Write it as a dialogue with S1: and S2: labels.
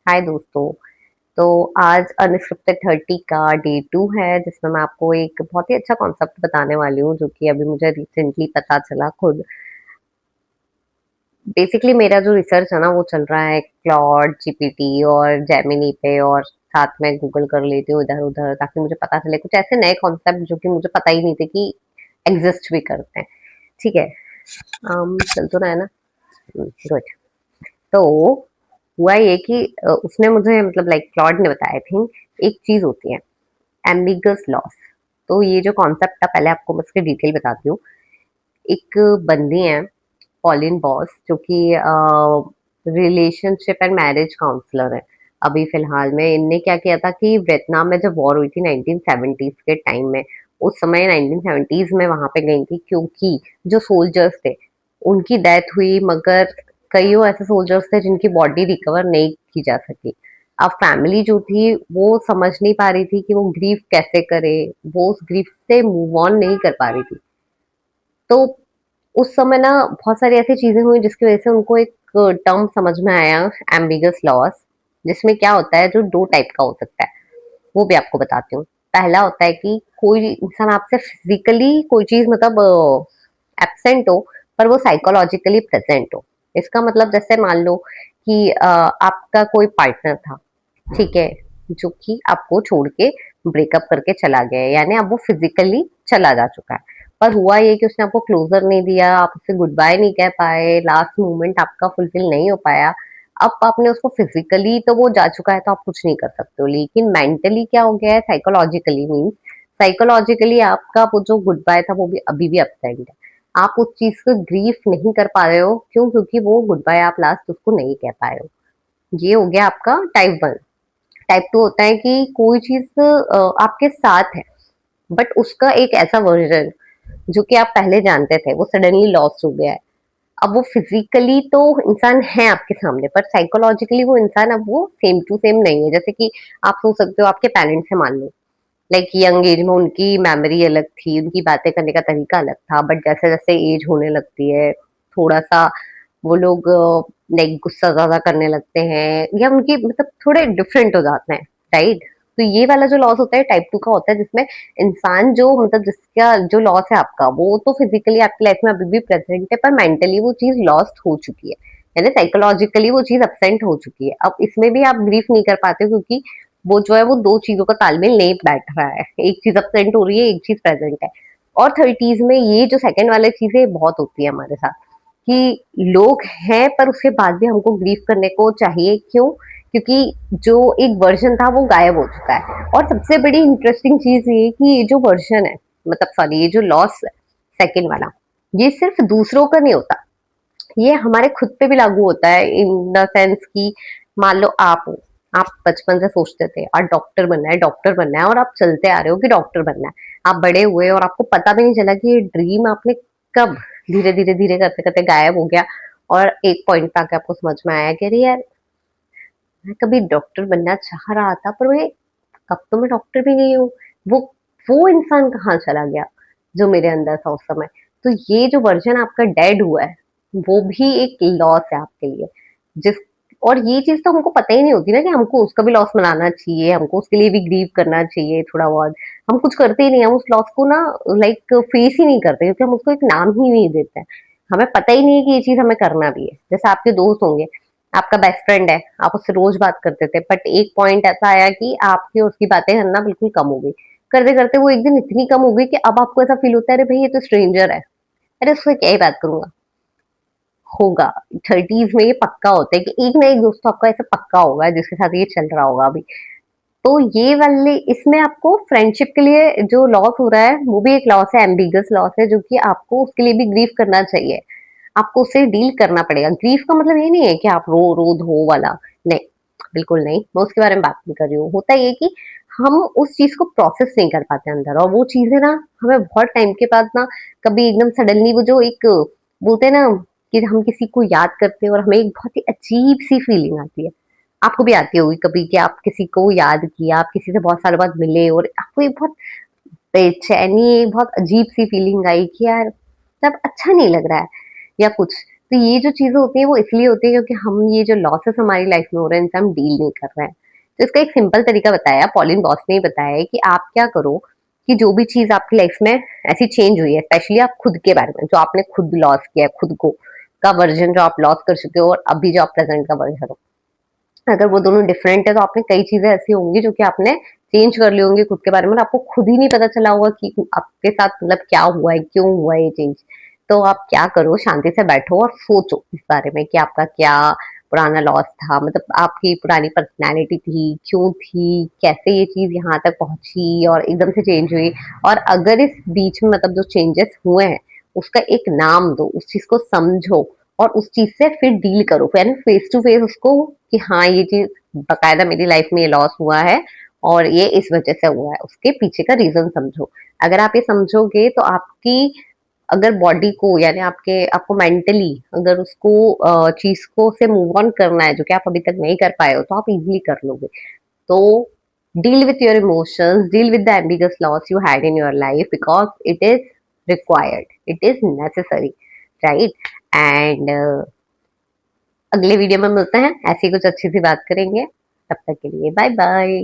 S1: हाय दोस्तों। तो आज अनस्क्रिप्टेड 30 का डे 2 है, जिसमें मैं आपको एक बहुत ही अच्छा कॉन्सेप्ट बताने वाली हूँ, जो कि अभी मुझे रिसेंटली पता चला खुद। बेसिकली मेरा जो रिसर्च है ना, वो चल रहा है क्लॉड जीपीटी और जेमिनी पे, और साथ में गूगल कर लेती हूँ इधर उधर, ताकि मुझे पता चले कुछ ऐसे नए कॉन्सेप्ट जो कि मुझे पता ही नहीं थे कि एग्जिस्ट भी करते हैं। ठीक है। चल तो रहा है ना। गुड। तो हुआ ये कि उसने मुझे मतलब लाइक क्लॉड ने बताया थी एक चीज होती है, एम्बिगस लॉस। तो ये जो कॉन्सेप्ट था, पहले आपको मैं इसकी डिटेल बताती हूँ। एक बंदी है, पॉलिन बॉस, जो कि रिलेशनशिप एंड मैरिज काउंसलर है। अभी फिलहाल में इनने क्या किया था कि वियतनाम में जब वॉर हुई थी 1970s के टाइम में, उस समय 1970s में वहां पे गई थी, क्योंकि जो सोल्जर्स थे उनकी डेथ हुई, मगर कईयों ऐसे सोल्जर्स थे जिनकी बॉडी रिकवर नहीं की जा सकी। अब फैमिली जो थी वो समझ नहीं पा रही थी कि वो ग्रीफ कैसे करे, वो उस ग्रीफ से मूव ऑन नहीं कर पा रही थी। तो उस समय ना बहुत सारी ऐसी चीजें हुई जिसकी वजह से उनको एक टर्म समझ में आया, एम्बिगस लॉस, जिसमें क्या होता है, जो दो टाइप का हो सकता है वो भी आपको बताती हूँ। पहला होता है कि कोई इंसान आपसे फिजिकली कोई चीज मतलब एब्सेंट हो, पर वो साइकोलॉजिकली प्रेजेंट हो। इसका मतलब जैसे मान लो कि आपका कोई पार्टनर था, ठीक है, जो कि आपको छोड़ के ब्रेकअप करके चला गया है, यानी अब वो फिजिकली चला जा चुका है, पर हुआ ये कि उसने आपको क्लोजर नहीं दिया, आप उससे गुड बाय नहीं कह पाए, लास्ट मोमेंट आपका फुलफिल नहीं हो पाया। अब आपने उसको फिजिकली तो वो जा चुका है तो आप कुछ नहीं कर सकते हो, लेकिन मेंटली क्या हो गया है, साइकोलॉजिकली मीन्स साइकोलॉजिकली आपका वो जो गुड बाय था वो भी अभी भी अपसेंट है। आप उस चीज को ग्रीफ नहीं कर पा रहे हो, क्यों? क्योंकि वो गुड बाय आप लास्ट उसको नहीं कह पाए हो। ये हो गया आपका टाइप 1। टाइप 2 होता है कि कोई चीज आपके साथ है, बट उसका एक ऐसा वर्जन जो कि आप पहले जानते थे वो सडनली लॉस्ट हो गया है। अब वो फिजिकली तो इंसान है आपके सामने, पर साइकोलॉजिकली वो इंसान अब वो सेम टू सेम नहीं है। जैसे कि आप सोच सकते हो, आपके पेरेंट्स है मान लो, लाइक यंग एज में उनकी मेमोरी अलग थी, उनकी बातें करने का तरीका अलग था, बट जैसे जैसे एज होने लगती है थोड़ा सा वो लोग लाइक गुस्सा ज्यादा करने लगते हैं, या उनकी मतलब थोड़े डिफरेंट हो जाते हैं, राइट? तो ये वाला जो लॉस होता है टाइप 2 का होता है, जिसमें इंसान जो मतलब जिसका जो लॉस है आपका, वो तो फिजिकली आपकी लाइफ में अभी भी प्रेजेंट है, पर मेंटली वो चीज लॉस्ट हो चुकी है, यानी साइकोलॉजिकली वो चीज अपसेंट हो चुकी है। अब इसमें भी आप ग्रीफ नहीं कर पाते, क्योंकि वो जो है वो दो चीजों का तालमेल नहीं बैठ रहा है, एक चीज अपसेंट हो रही है, एक चीज प्रेजेंट है। और 30s में ये जो सेकंड वाली चीजें बहुत होती है हमारे साथ, कि लोग हैं पर उसके बाद भी हमको ग्रीफ करने को चाहिए, क्यों? क्योंकि जो एक वर्जन था वो गायब हो चुका है। और सबसे बड़ी इंटरेस्टिंग चीज ये कि ये जो वर्जन है, मतलब सॉरी, ये जो लॉस सेकंड वाला, ये सिर्फ दूसरों का नहीं होता, ये हमारे खुद पे भी लागू होता है, इन द सेंस कि मान लो आप हो, आप बचपन से सोचते थे और डॉक्टर बनना है, डॉक्टर बनना है, और आप चलते आ रहे हो कि डॉक्टर बनना है। आप बड़े हुए और आपको पता भी नहीं चला कि ये ड्रीम आपने कब धीरे धीरे धीरे करते करते गायब हो गया, और एक पॉइंट पे आके आपको समझ में आया कि अरे यार, मैं कभी डॉक्टर बनना चाह रहा था, पर मैं अब तो मैं डॉक्टर भी नहीं हूँ। वो वो इंसान कहाँ चला गया जो मेरे अंदर था उस समय? तो ये जो वर्जन आपका डेड हुआ है, वो भी एक लॉस है आपके लिए। जिस और ये चीज तो हमको पता ही नहीं होती ना, कि हमको उसका भी लॉस मनाना चाहिए, हमको उसके लिए भी ग्रीव करना चाहिए थोड़ा बहुत। हम कुछ करते ही नहीं, हम उस लॉस को ना लाइक फेस ही नहीं करते, क्योंकि हम उसको एक नाम ही नहीं देते हैं। हमें पता ही नहीं है कि ये चीज हमें करना भी है। जैसे आपके दोस्त होंगे, आपका बेस्ट फ्रेंड है, आप उससे रोज बात करते थे, बट एक पॉइंट ऐसा आया कि आपकी उसकी बातें करना बिल्कुल कम हो गई। करते करते वो एक दिन इतनी कम हो गई कि अब आपको ऐसा फील होता है, अरे भाई ये तो स्ट्रेंजर है, अरे उससे क्या ही बात करूंगा। होगा 30s में ये पक्का होता है कि एक ना एक दोस्त तो आपका ऐसा पक्का होगा जिसके साथ ये चल रहा होगा अभी। तो ये वाले इसमें आपको फ्रेंडशिप के लिए जो लॉस हो रहा है वो भी एक लॉस है, एम्बिगस लॉस है, जो कि आपको उसके लिए भी ग्रीफ करना चाहिए। आपको उससे डील करना पड़ेगा। ग्रीफ का मतलब ये नहीं है कि आप रो रो धो वाला, नहीं, बिल्कुल नहीं, मैं उसके बारे में बात नहीं कर रही हूँ। होता ये कि हम उस चीज को प्रोसेस नहीं कर पाते अंदर, और वो चीजें ना हमें बहुत टाइम के बाद ना कभी एकदम सडनली वो जो एक बोलते हैं ना, कि हम किसी को याद करते हैं और हमें एक बहुत ही अजीब सी फीलिंग आती है। आपको भी आती होगी कभी कि आप किसी को याद किया, आप किसी से बहुत सालों बाद मिले, और आपको एक बहुत बेचैनी, एक बहुत अजीब सी फीलिंग आई कि यार, सब अच्छा नहीं लग रहा है या कुछ। तो ये जो चीजें होती है वो इसलिए होती है क्योंकि हम ये जो लॉसेस हमारी लाइफ में हो रहे हैं इनसे हम डील नहीं कर रहे हैं। तो इसका एक सिंपल तरीका बताया, पॉलिन बॉस ने ही बताया है कि आप क्या करो कि जो भी चीज आपकी लाइफ में ऐसी चेंज हुई है, स्पेशली आप खुद के बारे में, जो आपने खुद लॉस किया है, खुद को का वर्जन जो आप लॉस कर चुके हो और अभी जो आप प्रेजेंट का वर्जन हो, अगर वो दोनों डिफरेंट है तो आपने कई चीजें ऐसी होंगी जो कि आपने चेंज कर ली होंगी खुद के बारे में और आपको खुद ही नहीं पता चला होगा कि आपके साथ मतलब क्या हुआ है, क्यों हुआ है ये चेंज। तो आप क्या करो, शांति से बैठो और सोचो इस बारे में कि आपका क्या पुराना लॉस था, मतलब आपकी पुरानी पर्सनैलिटी थी, क्यों थी, कैसे ये चीज यहाँ तक पहुंची और एकदम से चेंज हुई। और अगर इस बीच में मतलब जो चेंजेस हुए हैं उसका एक नाम दो, उस चीज को समझो और उस चीज से फिर डील करो, यानी फेस टू फेस उसको कि हाँ ये चीज बकायदा मेरी लाइफ में ये लॉस हुआ है और ये इस वजह से हुआ है, उसके पीछे का रीजन समझो। अगर आप ये समझोगे तो आपकी अगर बॉडी को यानी आपके आपको मेंटली अगर उसको चीज को से मूव ऑन करना है जो कि आप अभी तक नहीं कर पाए हो तो आप इजीली कर लोगे। तो deal with your emotions, deal with the ambiguous loss you had in your life because it is required, it is necessary, right? And अगले वीडियो में मिलते हैं, ऐसी कुछ अच्छी सी बात करेंगे। तब तक के लिए बाय बाय।